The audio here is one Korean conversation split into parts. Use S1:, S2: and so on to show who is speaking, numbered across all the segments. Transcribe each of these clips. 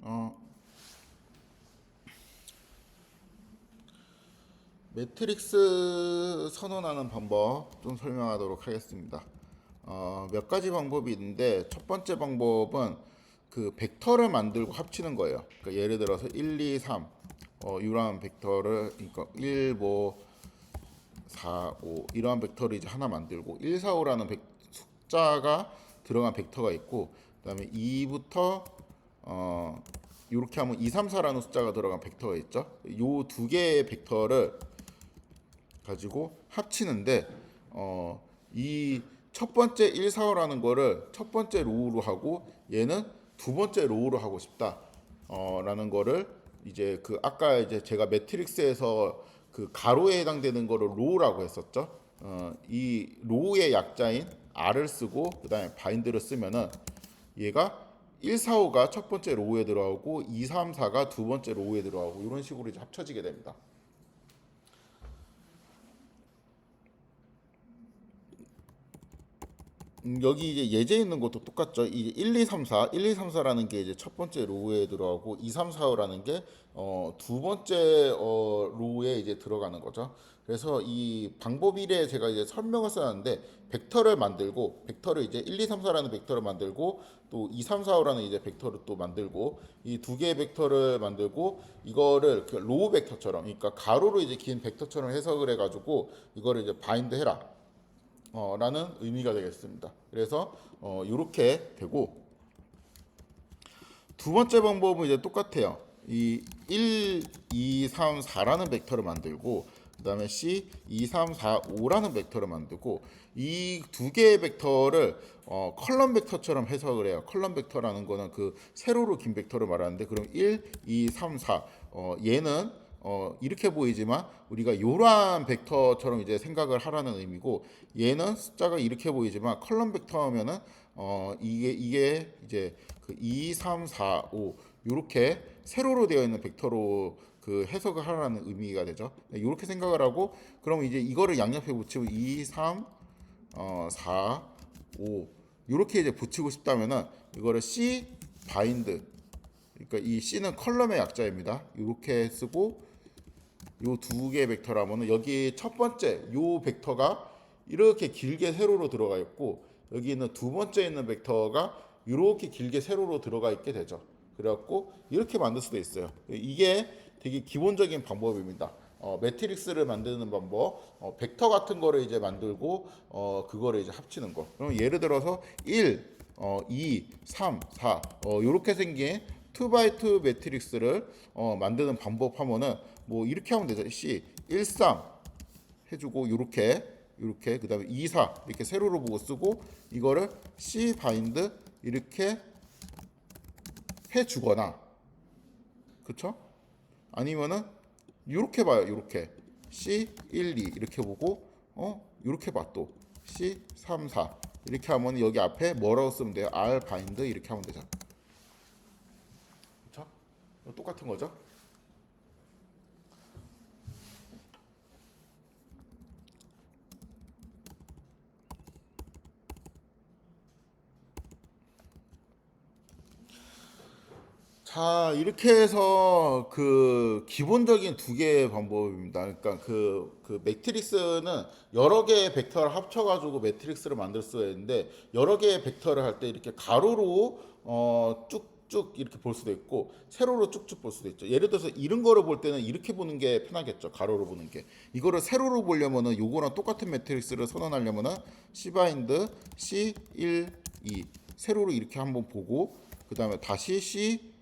S1: 어, 매트릭스 선언하는 방법 좀 설명하도록 하겠습니다. 몇 가지 방법이 있는데 첫 번째 방법은 그 벡터를 만들고 합치는 거예요. 그러니까 예를 들어서 1, 2, 3 이러한 벡터를 그러니까 1, 뭐 4, 5 이러한 벡터를 이제 하나 만들고 1, 4, 5라는 숫자가 들어간 벡터가 있고 그다음에 2부터 이렇게 하면 2, 3, 4라는 숫자가 들어간 벡터가 있죠. 요 두 개의 벡터를 가지고 합치는데 이 첫 번째 1, 4, 5라는 거를 첫 번째 로우로 하고 얘는 두 번째 로우로 하고 싶다. 라는 거를 이제 그 아까 이제 제가 매트릭스에서 그 가로에 해당되는 거를 로우라고 했었죠. 이 로우의 약자인 r을 쓰고 그다음에 바인드를 쓰면은 얘가 1, 4, 5가 첫 번째 로우에 들어가고 2, 3, 4가 두 번째 로우에 들어가고 이런 식으로 이제 합쳐지게 됩니다. 여기 이제 예제 있는 것도 똑같죠. 이게 1, 2, 3, 4, 1, 2, 3, 4라는 게 이제 첫 번째 로우에 들어가고 2, 3, 4, 5라는 게 두 번째 로우에 이제 들어가는 거죠. 그래서 이 방법 1에 제가 이제 설명을 써놨는데 벡터를 만들고 벡터를 이제 1, 2, 3, 4라는 벡터를 만들고 또 2, 3, 4, 5라는 이제 벡터를 또 만들고 이 두 개의 벡터를 만들고 이거를 그 로우 벡터처럼 그러니까 가로로 이제 긴 벡터처럼 해석을 해가지고 이거를 이제 바인드 해라. 라는 의미가 되겠습니다. 그래서 이렇게 되고 두 번째 방법은 이제 똑같아요. 이 1, 2, 3, 4라는 벡터를 만들고 그다음에 C 2, 3, 4, 5라는 벡터를 만들고 이 두 개의 벡터를 컬럼 벡터처럼 해석을 해요. 컬럼 벡터라는 거는 그 세로로 긴 벡터를 말하는데 그럼 1, 2, 3, 4 얘는 이렇게 보이지만 우리가 이러한 벡터처럼 이제 생각을 하라는 의미고 얘는 숫자가 이렇게 보이지만 컬럼 벡터면은 이게 이제 그 2, 3, 4, 5 이렇게 세로로 되어 있는 벡터로 그 해석을 하라는 의미가 되죠. 이렇게 생각을 하고 그럼 이제 이거를 양옆에 붙이고 2, 3, 4, 5 이렇게 이제 붙이고 싶다면은 이거를 C 바인드 그러니까 이 C는 컬럼의 약자입니다. 이렇게 쓰고 요 두 개의 벡터라면은 여기 첫 번째 요 벡터가 이렇게 길게 세로로 들어가 있고 여기 있는 두 번째 있는 벡터가 이렇게 길게 세로로 들어가 있게 되죠. 그래갖고 이렇게 만들 수도 있어요. 이게 되게 기본적인 방법입니다. 매트릭스를 만드는 방법, 벡터 같은 거를 이제 만들고 그거를 이제 합치는 거. 그럼 예를 들어서 1, 2, 3, 4 이렇게 생긴 2x2 매트릭스를 만드는 방법 하면은 뭐 이렇게 하면 되죠. C 1, 3 해주고 이렇게 그다음에 2, 4 이렇게 세로로 보고 쓰고 이거를 C 바인드 이렇게 해주거나 그쵸? 아니면은 이렇게 봐요. 이렇게 C 1, 2 이렇게 보고 이렇게 봐 또 C 3, 4 이렇게 하면 여기 앞에 뭐라고 쓰면 돼요? R 바인드 이렇게 하면 되죠. 그쵸? 똑같은 거죠. 자, 이렇게 해서 그 기본적인 두 개의 방법입니다. 그러니까 그 매트릭스는 여러 개의 벡터를 합쳐가지고 매트릭스를 만들 수가 있는데 여러 개의 벡터를 할 때 이렇게 가로로 쭉쭉 이렇게 볼 수도 있고 세로로 쭉쭉 볼 수도 있죠. 예를 들어서 이런 거를 볼 때는 이렇게 보는 게 편하겠죠. 가로로 보는 게. 이거를 세로로 보려면은 요거랑 똑같은 매트릭스를 선언하려면은 C 바인드 C 1, 2 세로로 이렇게 한번 보고 그 다음에 다시 C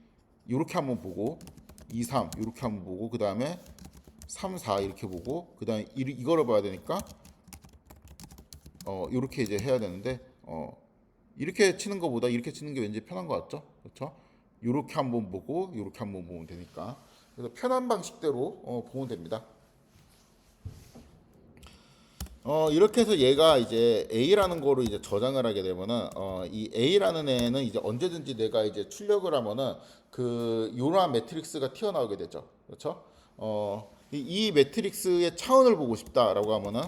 S1: 이렇게 한번 보고 2, 3 이렇게 한번 보고 그 다음에 3, 4 이렇게 보고 그 다음에 이거를 봐야 되니까 이렇게 이제 해야 되는데 이렇게 치는 것보다 이렇게 치는 게 왠지 편한 것 같죠? 그렇죠? 이렇게 한번 보고 이렇게 한번 보면 되니까 그래서 편한 방식대로 보면 됩니다. 이렇게 해서 얘가 이제 A라는 거로 이제 저장을 하게 되면은 이 A라는 애는 이제 언제든지 내가 이제 출력을 하면은 그 요러한 매트릭스가 튀어나오게 되죠. 그렇죠? 이 매트릭스의 차원을 보고 싶다라고 하면은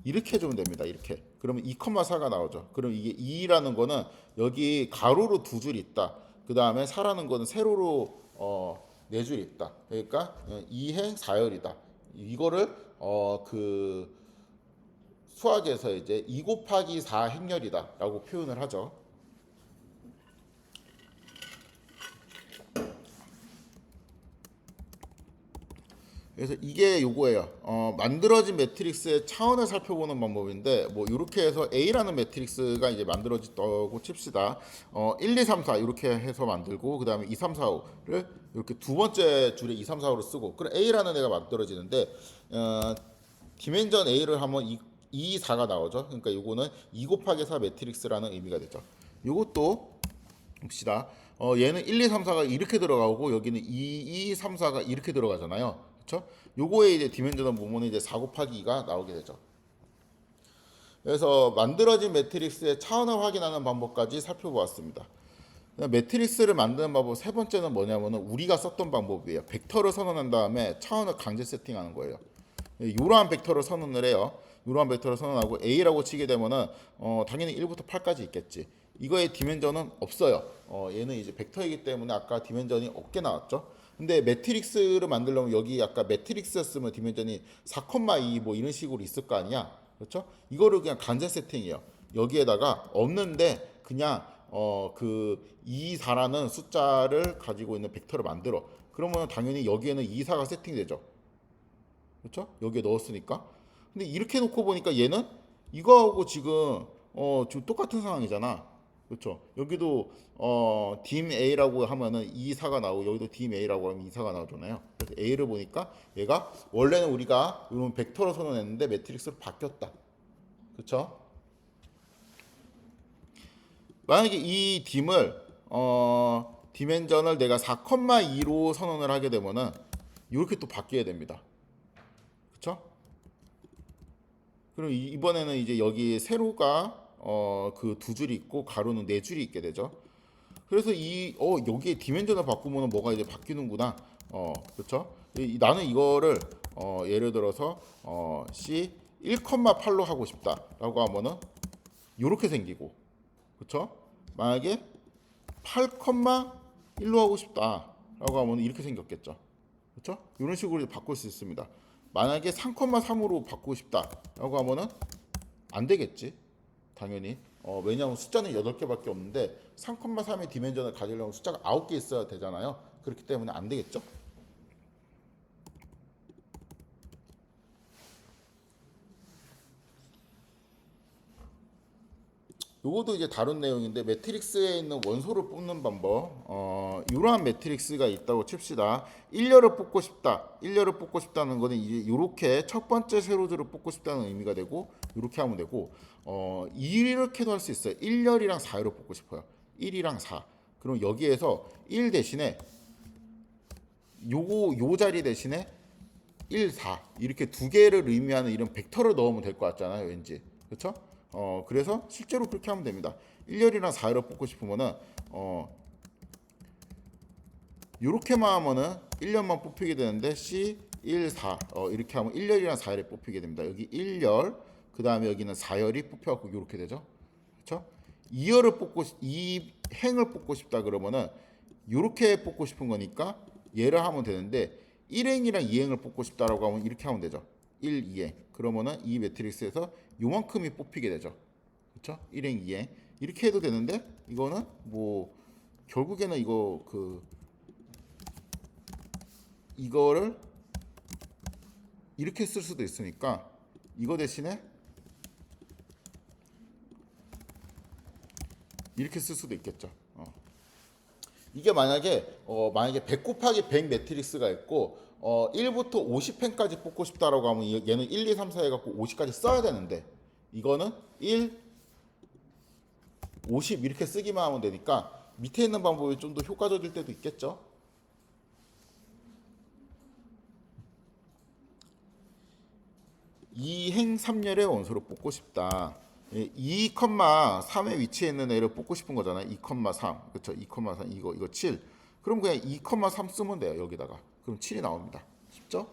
S1: 이렇게 해주면 됩니다. 이렇게. 그러면 2,4가 나오죠. 그럼 이게 2라는 거는 여기 가로로 두 줄이 있다. 그 다음에 4라는 거는 세로로 네 줄이 있다. 그러니까 2행 4열이다. 이거를 그 수학에서 이제 2 곱하기 4 행렬이다라고 표현을 하죠. 그래서 이게 요거예요. 만들어진 매트릭스의 차원을 살펴보는 방법인데, 뭐 이렇게 해서 A라는 매트릭스가 이제 만들어졌다고 칩시다. 1, 2, 3, 4 이렇게 해서 만들고, 그 다음에 2, 3, 4, 5를 이렇게 두 번째 줄에 2, 3, 4, 5로 쓰고, 그럼 A라는 애가 만들어지는데, 디멘전 A를 하면 2, 4가 나오죠. 그러니까 요거는 2 곱하기 4 매트릭스라는 의미가 되죠. 요것도 봅시다. 얘는 1, 2, 3, 4가 이렇게 들어가고 여기는 2, 2, 3, 4가 이렇게 들어가잖아요. 그렇죠? 요거에 이제 디멘전을 보면 이제 4 곱하기 2가 나오게 되죠. 그래서 만들어진 매트릭스의 차원을 확인하는 방법까지 살펴보았습니다. 매트릭스를 만드는 방법 세 번째는 뭐냐면은 우리가 썼던 방법이에요. 벡터를 선언한 다음에 차원을 강제 세팅하는 거예요. 이러한 벡터를 선언을 해요. 이러한 벡터를 선언하고 A라고 치게 되면은 당연히 1부터 8까지 있겠지. 이거의 디멘전은 없어요. 얘는 이제 벡터이기 때문에 아까 디멘전이 없게 나왔죠. 근데 매트릭스를 만들려면 여기 아까 매트릭스였으면 디멘전이 4,2 뭐 이런 식으로 있을 거 아니야. 그렇죠? 이거를 그냥 간접 세팅이에요. 여기에다가 없는데 그냥 그 2, 4라는 숫자를 가지고 있는 벡터를 만들어. 그러면 당연히 여기에는 2, 4가 세팅되죠. 그렇죠? 여기에 넣었으니까. 근데 이렇게 놓고 보니까 얘는 이거하고 지금 똑같은 상황이잖아. 그렇죠? 여기도 dim A라고 하면은 2, 4가 나오고 여기도 dim A라고 하면 2, 4가 나오잖아요. 그래서 A를 보니까 얘가 원래는 우리가 이런 벡터로 선언했는데 매트릭스로 바뀌었다. 그렇죠? 만약에 이 dim을 디멘전을 내가 4,2로 선언을 하게 되면은 이렇게 또 바뀌어야 됩니다. 그렇죠? 그럼 이번에는 이제 여기 세로가 그 두 줄이 있고 가로는 네 줄이 있게 되죠. 그래서 여기에 디멘전을 바꾸면 뭐가 이제 바뀌는구나. 그렇죠? 나는 이거를 예를 들어서 C 1,8로 하고 싶다라고 하면은 이렇게 생기고, 그렇죠? 만약에 8,1로 하고 싶다라고 하면 이렇게 생겼겠죠. 그렇죠? 이런 식으로 바꿀 수 있습니다. 만약에 3,3으로 바꾸고 싶다라고 하면은 안 되겠지. 당연히. 왜냐하면 숫자는 8개밖에 없는데 3,3의 디멘전을 가지려면 숫자가 9개 있어야 되잖아요. 그렇기 때문에 안 되겠죠. 요것도 이제 다른 내용인데 매트릭스에 있는 원소를 뽑는 방법. 이러한 매트릭스가 있다고 칩시다. 1열을 뽑고 싶다. 1열을 뽑고 싶다는 거는 이제 이렇게 첫 번째 세로들을 뽑고 싶다는 의미가 되고 이렇게 하면 되고 이렇게도 할 수 있어요. 1열이랑 4열을 뽑고 싶어요. 1이랑 4. 그럼 여기에서 1 대신에 요 자리 대신에 1, 4 이렇게 두 개를 의미하는 이런 벡터를 넣으면 될 것 같잖아요, 왠지. 그렇죠? 그래서 실제로 그렇게 하면 됩니다. 1열이랑 4열을 뽑고 싶으면은 이렇게만 하면은 1열만 뽑히게 되는데 C 1, 4 이렇게 하면 1열이랑 4열이 뽑히게 됩니다. 여기 1열 그 다음에 여기는 4열이 뽑혀갖고 이렇게 되죠. 그렇죠? 2열을 뽑고 2행을 뽑고 싶다 그러면은 이렇게 뽑고 싶은 거니까 얘를 하면 되는데 1행이랑 2행을 뽑고 싶다라고 하면 이렇게 하면 되죠. 1, 2행. 그러면은 이 매트릭스에서 요만큼이 뽑히게 되죠. 그렇죠? 1행, 2행. 이렇게 해도 되는데 이거는 뭐 결국에는 이거를 이렇게 쓸 수도 있으니까 이거 대신에 이렇게 쓸 수도 있겠죠. 이게 만약에 100 곱하기 100 매트릭스가 있고 1부터 50펜까지 뽑고 싶다라고 하면 얘는 1, 2, 3, 4 해갖고 50까지 써야 되는데 이거는 1, 50 이렇게 쓰기만 하면 되니까 밑에 있는 방법이 좀 더 효과적일 때도 있겠죠. 2행 3열의 원소를 뽑고 싶다. 2,3의 위치에 있는 애를 뽑고 싶은 거잖아요. 2,3. 그렇죠? 2,3 이거 7. 그럼 그냥 2,3 쓰면 돼요. 여기다가. 그럼 7이 나옵니다. 쉽죠?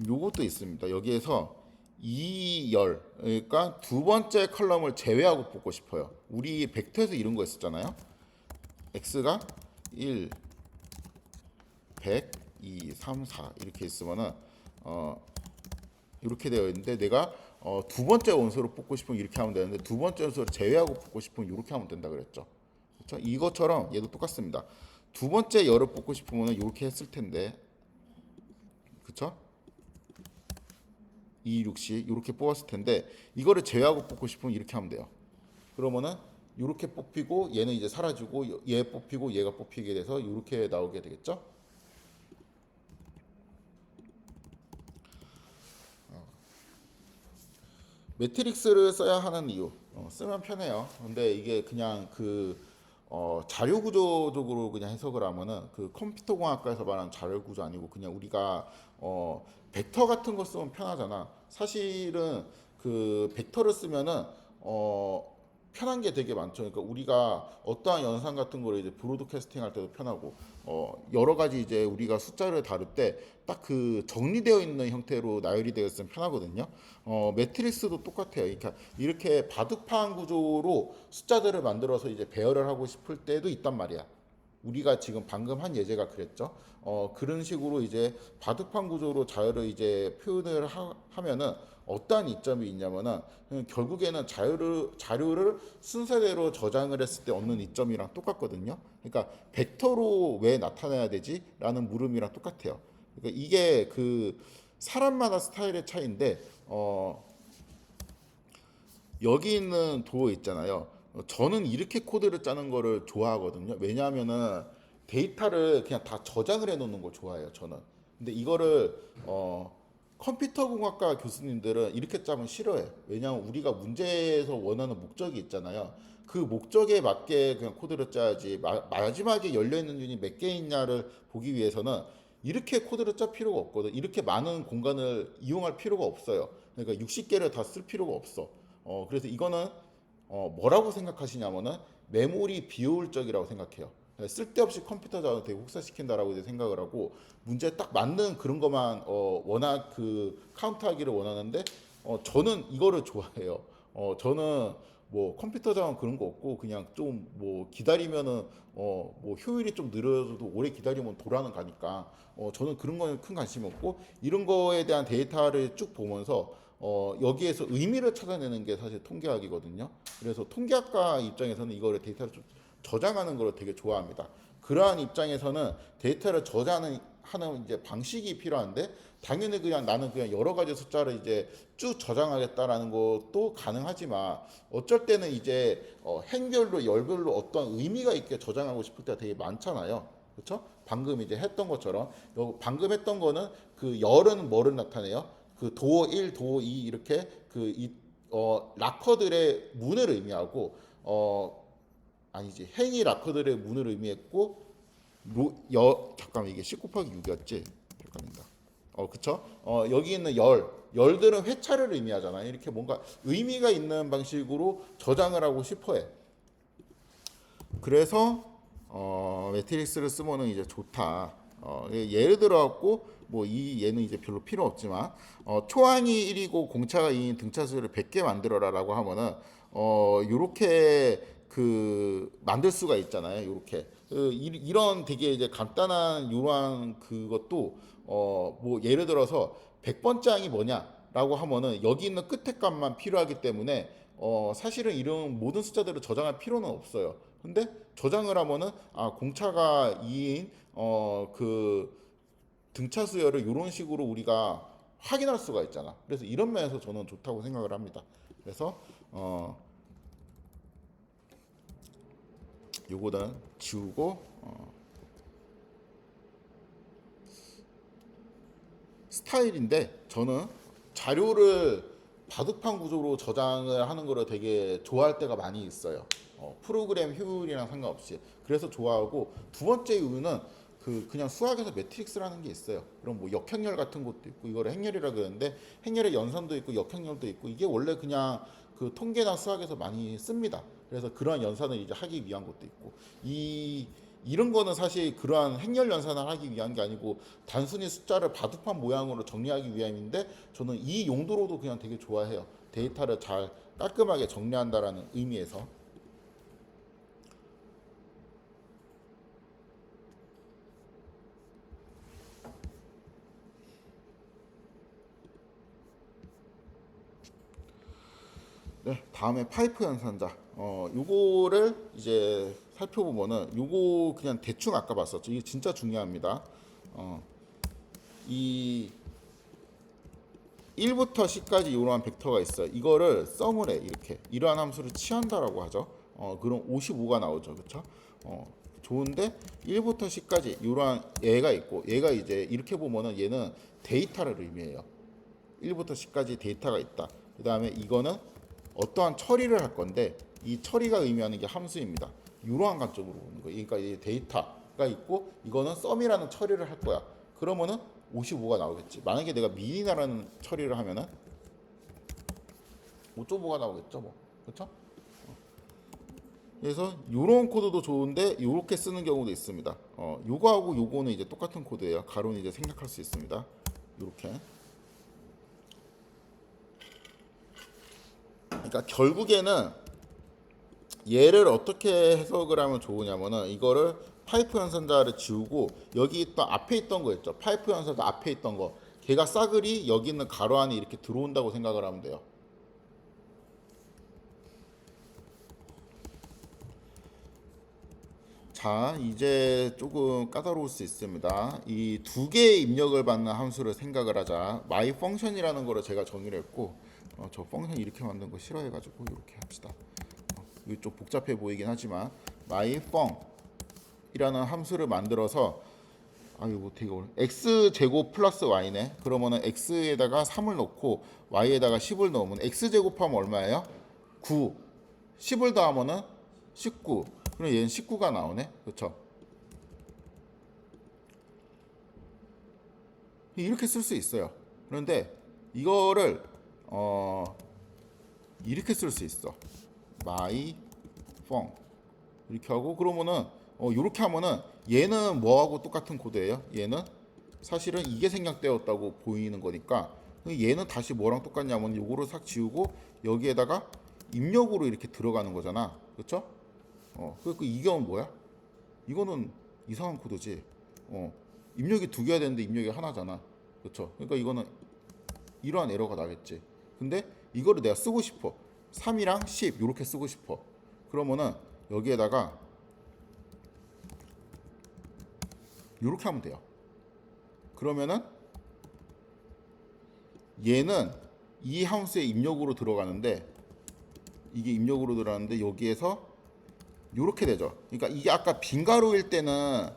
S1: 요것도 있습니다. 여기에서 2열, 그러니까 두 번째 컬럼을 제외하고 뽑고 싶어요. 우리 벡터에서 이런 거 했었잖아요. x가 1, 100, 2, 3, 4 이렇게 있으면은 이렇게 되어 있는데 내가 두 번째 원소를 뽑고 싶으면 이렇게 하면 되는데 두 번째 원소를 제외하고 뽑고 싶으면 이렇게 하면 된다 그랬죠. 그렇죠? 이것처럼 얘도 똑같습니다. 두 번째 열을 뽑고 싶으면 이렇게 했을 텐데, 그렇죠? 2, 6씩 이렇게 뽑았을 텐데 이거를 제외하고 뽑고 싶으면 이렇게 하면 돼요. 그러면은 이렇게 뽑히고 얘는 이제 사라지고 얘 뽑히고 얘가 뽑히게 돼서 이렇게 나오게 되겠죠? 매트릭스를 써야 하는 이유, 쓰면 편해요. 근데 이게 그냥 자료 구조적으로 그냥 해석을 하면은 그 컴퓨터 공학과에서 말하는 자료 구조 아니고 그냥 우리가 벡터 같은 거 쓰면 편하잖아. 사실은 그 벡터를 쓰면은 편한 게 되게 많죠. 그러니까 우리가 어떠한 영상 같은 거를 이제 브로드캐스팅 할 때도 편하고 여러 가지 이제 우리가 숫자를 다룰 때 딱 그 정리되어 있는 형태로 나열이 되어 있으면 편하거든요. 매트리스도 똑같아요. 그러니까 이렇게 바둑판 구조로 숫자들을 만들어서 이제 배열을 하고 싶을 때도 있단 말이야. 우리가 지금 방금 한 예제가 그랬죠. 그런 식으로 이제 바둑판 구조로 자료를 이제 표현을 하면은 어떠한 이점이 있냐면은 결국에는 자료를 순서대로 저장을 했을 때 얻는 이점이랑 똑같거든요. 그러니까 벡터로 왜 나타내야 되지?라는 물음이랑 똑같아요. 그러니까 이게 그 사람마다 스타일의 차이인데 여기 있는 도어 있잖아요. 저는 이렇게 코드를 짜는 거를 좋아하거든요. 왜냐하면은 데이터를 그냥 다 저장을 해 놓는 걸 좋아해요, 저는. 근데 이거를 컴퓨터 공학과 교수님들은 이렇게 짜면 싫어해. 왜냐하면 우리가 문제에서 원하는 목적이 있잖아요. 그 목적에 맞게 그냥 코드를 짜야지. 마지막에 열려 있는 유닛 몇 개 있냐를 보기 위해서는 이렇게 코드를 짤 필요가 없거든. 이렇게 많은 공간을 이용할 필요가 없어요. 그러니까 60개를 다 쓸 필요가 없어. 그래서 이거는 뭐라고 생각하시냐면은 메모리 비효율적이라고 생각해요. 쓸데없이 컴퓨터 자원을 되게 혹사시킨다라고 이제 생각을 하고 문제에 딱 맞는 그런 것만 워낙 그 카운트하기를 원하는데 저는 이거를 좋아해요. 저는 뭐 컴퓨터 자원 그런 거 없고 그냥 좀 뭐 기다리면은 뭐 효율이 좀 느려져도 오래 기다리면 돌아는 가니까 저는 그런 거는 큰 관심 없고 이런 거에 대한 데이터를 쭉 보면서 여기에서 의미를 찾아내는 게 사실 통계학이거든요. 그래서 통계학과 입장에서는 이거를 데이터를 좀 저장하는 걸 되게 좋아합니다. 그러한 입장에서는 데이터를 저장하는 이제 방식이 필요한데 당연히 그냥 나는 그냥 여러 가지 숫자를 이제 쭉 저장하겠다라는 것도 가능하지만 어쩔 때는 이제 행별로 열별로 어떤 의미가 있게 저장하고 싶을 때가 되게 많잖아요. 그렇죠? 방금 이제 했던 것처럼 방금 했던 거는 그 열은 뭐를 나타내요? 그 도어 1, 도어 2 이렇게 락커들의 문을 의미하고 아니지 행위 락커들의 문을 의미했고 잠깐만 이게 10 곱하기 6이었지? 헷갈린다. 그쵸? 여기 있는 열들은 회차를 의미하잖아요. 이렇게 뭔가 의미가 있는 방식으로 저장을 하고 싶어해. 그래서 매트릭스를 쓰면은 이제 좋다. 예를 들어 갖고 뭐 이 얘는 이제 별로 필요 없지만 초항이 1이고 공차가 2인 등차수를 100개 만들어라라고 하면은 요렇게 그 만들 수가 있잖아요. 요렇게 이런 되게 이제 간단한 요런 그것도 뭐 예를 들어서 100번째 항이 뭐냐라고 하면은 여기 있는 끝에 값만 필요하기 때문에 사실은 이런 모든 숫자들을 저장할 필요는 없어요. 근데 저장을 하면은 공차가 2인 그 등차 수열을 이런 식으로 우리가 확인할 수가 있잖아. 그래서 이런 면에서 저는 좋다고 생각을 합니다. 그래서 요거는 지우고 스타일인데 저는 자료를 바둑판 구조로 저장을 하는 거를 되게 좋아할 때가 많이 있어요. 프로그램 효율이랑 상관없이. 그래서 좋아하고 두 번째 이유는 그냥 수학에서 매트릭스라는 게 있어요. 그럼 뭐 역행렬 같은 것도 있고 이거를 행렬이라 그러는데 행렬의 연산도 있고 역행렬도 있고 이게 원래 그냥 그 통계나 수학에서 많이 씁니다. 그래서 그런 연산을 이제 하기 위한 것도 있고 이 이런 거는 사실 그러한 행렬 연산을 하기 위한 게 아니고 단순히 숫자를 바둑판 모양으로 정리하기 위함인데 저는 이 용도로도 그냥 되게 좋아해요. 데이터를 잘 깔끔하게 정리한다라는 의미에서. 네, 다음에 파이프 연산자. 요거를 이제 살펴보면은 요거 그냥 대충 아까 봤었죠. 이게 진짜 중요합니다. 이 1부터 10까지 이러한 벡터가 있어요. 이거를 썸을 해. 이렇게 이러한 함수를 취한다라고 하죠. 그럼 55가 나오죠. 그렇죠? 좋은데 1부터 10까지 이러한 얘가 있고 얘가 이제 이렇게 보면은 얘는 데이터를 의미해요. 1부터 10까지 데이터가 있다. 그 다음에 이거는 어떠한 처리를 할 건데 이 처리가 의미하는 게 함수입니다. 이러한 관점으로 보는 거예요. 그러니까 이 데이터가 있고 이거는 썸이라는 처리를 할 거야. 그러면은 55가 나오겠지. 만약에 내가 미니나라는 처리를 하면은 5.5가 나오겠죠, 뭐. 그렇죠? 그래서 이런 코드도 좋은데 이렇게 쓰는 경우도 있습니다. 요거하고 요거는 이제 똑같은 코드예요. 가로는 이제 생략할 수 있습니다. 이렇게. 그러니까 결국에는 얘를 어떻게 해석을 하면 좋으냐면은 이거를 파이프 연산자를 지우고 여기 있던 앞에 있던 거 있죠. 파이프 연산자 앞에 있던 거 걔가 싸그리 여기 있는 가로 안에 이렇게 들어온다고 생각을 하면 돼요. 자, 이제 조금 까다로울 수 있습니다. 이 두 개의 입력을 받는 함수를 생각을 하자. my function이라는 거를 제가 정의를 했고, 저 펑션 이렇게 만든 거 싫어해가지고 이렇게 합시다. 이게 좀 복잡해 보이긴 하지만 my func이라는 함수를 만들어서 이거 되게 어려. x 제곱 플러스 y네. 그러면은 x에다가 3을 넣고 y에다가 10을 넣으면 x 제곱하면 얼마예요? 9. 10을 더하면은 19. 그럼 얘는 19가 나오네. 그렇죠? 이렇게 쓸 수 있어요. 그런데 이거를 이렇게 쓸 수 있어. my fun 이렇게 하고 그러면은 이렇게 하면은 얘는 뭐하고 똑같은 코드예요? 얘는 사실은 이게 생략되었다고 보이는 거니까 얘는 다시 뭐랑 똑같냐면 요거를 싹 지우고 여기에다가 입력으로 이렇게 들어가는 거잖아. 그렇죠? 그 이경은 뭐야? 이거는 이상한 코드지. 입력이 두 개가 되는데 입력이 하나잖아. 그렇죠? 그러니까 이거는 이러한 에러가 나겠지. 근데 이거를 내가 쓰고 싶어. 3이랑 10 이렇게 쓰고 싶어. 그러면은 여기에다가 이렇게 하면 돼요. 그러면은 얘는 이 함수의 입력으로 들어가는데 이게 입력으로 들어가는데 여기에서 이렇게 되죠. 그러니까 이게 아까 빈 가로일 때는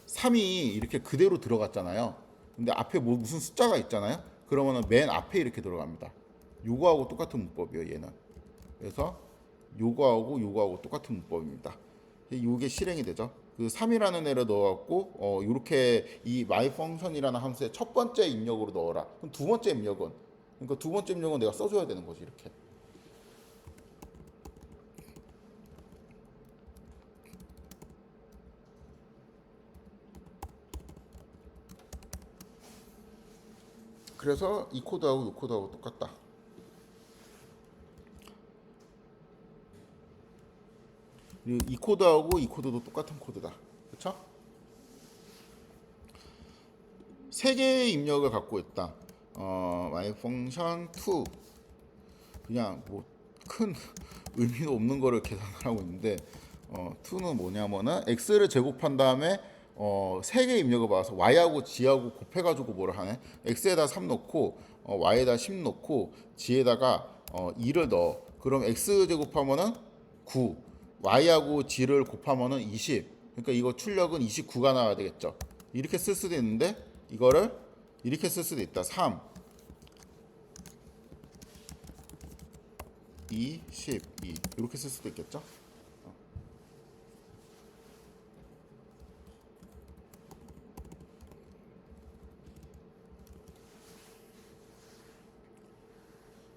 S1: 3이 이렇게 그대로 들어갔잖아요. 근데 앞에 무슨 숫자가 있잖아요. 그러면은 맨 앞에 이렇게 들어갑니다. 요거하고 똑같은 문법이에요, 얘는. 그래서 요거하고 똑같은 문법입니다. 이게 실행이 되죠. 그 3이라는 애를 넣어갖고 이렇게 이 my function이라는 함수의 첫 번째 입력으로 넣어라. 그럼 두 번째 입력은 그러니까 두 번째 입력은 내가 써줘야 되는 거지 이렇게. 그래서 이 코드하고 이 코드하고 똑같다. 그리고 이 코드하고 이 코드도 똑같은 코드다. 그렇죠? 세 개의 입력을 갖고 있다. my function 2 그냥 뭐 큰 의미도 없는 거를 계산을 하고 있는데 2는 뭐냐면은 x를 제곱한 다음에 세 개 입력을 받아서 y하고 g하고 곱해가지고 뭐를 하네. x에다 3 넣고 y에다 10 넣고 g에다가 2를 넣어. 그럼 x 제곱하면은 9, y하고 g를 곱하면은 20. 그러니까 이거 출력은 29가 나와야 되겠죠. 이렇게 쓸 수도 있는데 이거를 이렇게 쓸 수도 있다. 3, 2, 12 이렇게 쓸 수도 있겠죠.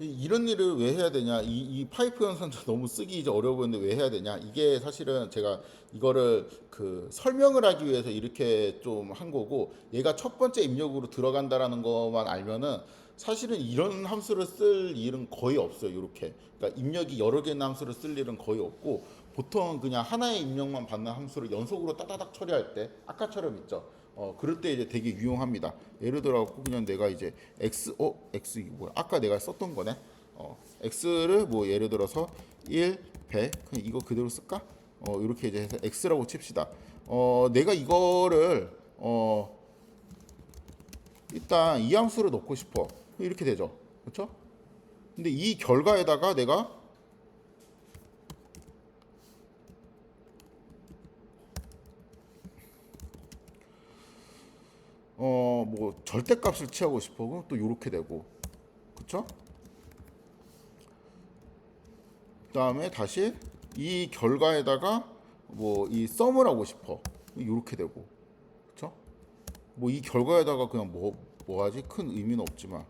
S1: 이런 일을 왜 해야 되냐? 이 파이프 연산자 너무 쓰기 이제 어려워 보이는데 왜 해야 되냐? 이게 사실은 제가 이거를 그 설명을 하기 위해서 이렇게 좀 한 거고, 얘가 첫 번째 입력으로 들어간다라는 것만 알면은 사실은 이런 함수를 쓸 일은 거의 없어요. 이렇게. 그러니까 입력이 여러 개의 함수를 쓸 일은 거의 없고, 보통 그냥 하나의 입력만 받는 함수를 연속으로 따다닥 처리할 때 아까처럼 있죠. 그럴 때 이제 되게 유용합니다. 예를 들어 갖고 그냥 내가 이제 x 이게 뭐야? 아까 내가 썼던 거네. x를 뭐 예를 들어서 1, 100 그냥 이거 그대로 쓸까? 이렇게 이제 해서 x라고 칩시다. 내가 이거를 일단 이 함수를 넣고 싶어. 이렇게 되죠. 그렇죠? 근데 이 결과에다가 내가 뭐 절대값을 취하고 싶어. 그럼 또 이렇게 되고. 그렇죠? 그다음에 다시 이 결과에다가 뭐 이 썸을 하고 싶어. 이렇게 되고. 그렇죠? 뭐 이 결과에다가 그냥 뭐 하지? 큰 의미는 없지만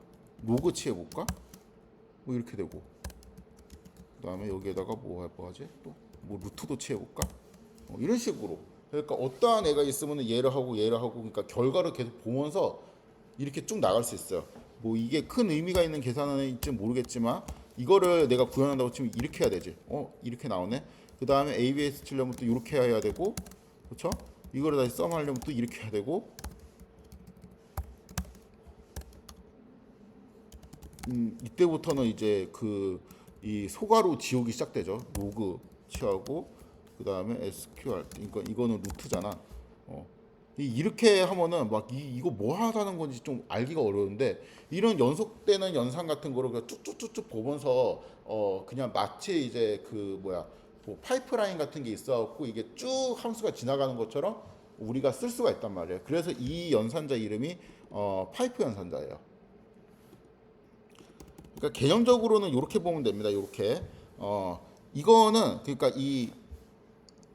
S1: 로그 취해 볼까? 뭐 이렇게 되고. 그다음에 여기에다가 뭐 하지? 또 뭐 루트도 취해 볼까? 이런 식으로. 그러니까 어떠한 애가 있으면 얘를 하고 그러니까 결과를 계속 보면서 이렇게 쭉 나갈 수 있어요. 뭐 이게 큰 의미가 있는 계산인지 모르겠지만 이거를 내가 구현한다고 치면 이렇게 해야 되지. 이렇게 나오네. 그 다음에 ABS 치려면 또 이렇게 해야 되고, 그렇죠? 이거를 다시 썸하려면 또 이렇게 해야 되고, 이때부터는 이제 이 소가로 지우기 시작되죠. 로그 취하고 그 다음에 SQR. 그러니까 이거는 루트잖아. 이렇게 하면은 막 이거 뭐 하자는 건지 좀 알기가 어려운데, 이런 연속되는 연산 같은 거를 그냥 쭉쭉쭉쭉 보면서 그냥 마치 이제 뭐 파이프라인 같은 게 있어갖고 이게 쭉 함수가 지나가는 것처럼 우리가 쓸 수가 있단 말이에요. 그래서 이 연산자 이름이 파이프 연산자예요. 그러니까 개념적으로는 이렇게 보면 됩니다. 이렇게 이거는 그러니까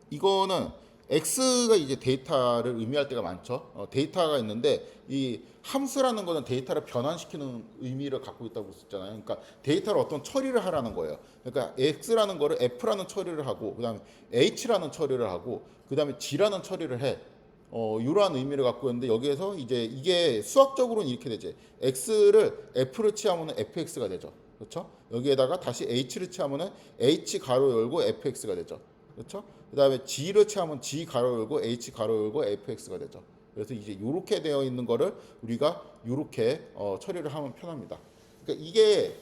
S1: 이거는 x가 이제 데이터를 의미할 때가 많죠. 데이터가 있는데 이 함수라는 거는 데이터를 변환시키는 의미를 갖고 있다고 썼잖아요. 그러니까 데이터를 어떤 처리를 하라는 거예요. 그러니까 x라는 거를 f라는 처리를 하고, 그다음에 h라는 처리를 하고, 그다음에 g라는 처리를 해. 이러한 의미를 갖고 있는데, 여기에서 이제 이게 수학적으로는 이렇게 되지. x를 f를 취하면 fx가 되죠. 그렇죠? 여기에다가 다시 h를 취하면 h 가로 열고 fx가 되죠. 그렇죠? 그다음에 g를 취하면 g 가로 열고 h 가로 열고 fx가 되죠. 그래서 이제 이렇게 되어 있는 거를 우리가 이렇게 처리를 하면 편합니다. 그러니까 이게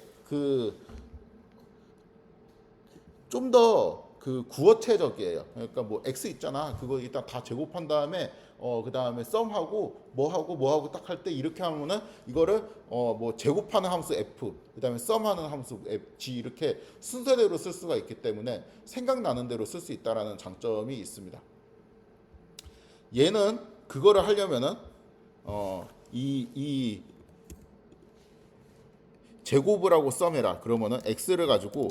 S1: 좀 더 구어체적이에요. 그러니까 뭐 x 있잖아. 그거 일단 다 제곱한 다음에 그다음에 썸하고 뭐하고 딱 할 때 이렇게 하면은 이거를 뭐 제곱하는 함수 f, 그다음에 썸하는 함수 f, g 이렇게 순서대로 쓸 수가 있기 때문에 생각나는 대로 쓸 수 있다라는 장점이 있습니다. 얘는 그거를 하려면은 이 제곱을 하고 썸해라. 그러면은 x를 가지고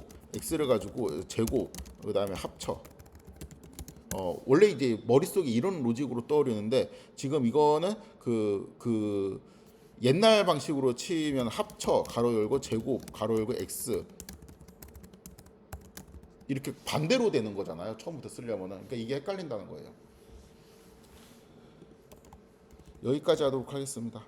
S1: 제곱, 그다음에 합쳐. 원래 이제 머릿속에 이런 로직으로 떠오르는데, 지금 이거는 옛날 방식으로 치면 합쳐 가로 열고 제곱 가로 열고 x 이렇게 반대로 되는 거잖아요. 처음부터 쓰려면은. 그러니까 이게 헷갈린다는 거예요. 여기까지 하도록 하겠습니다.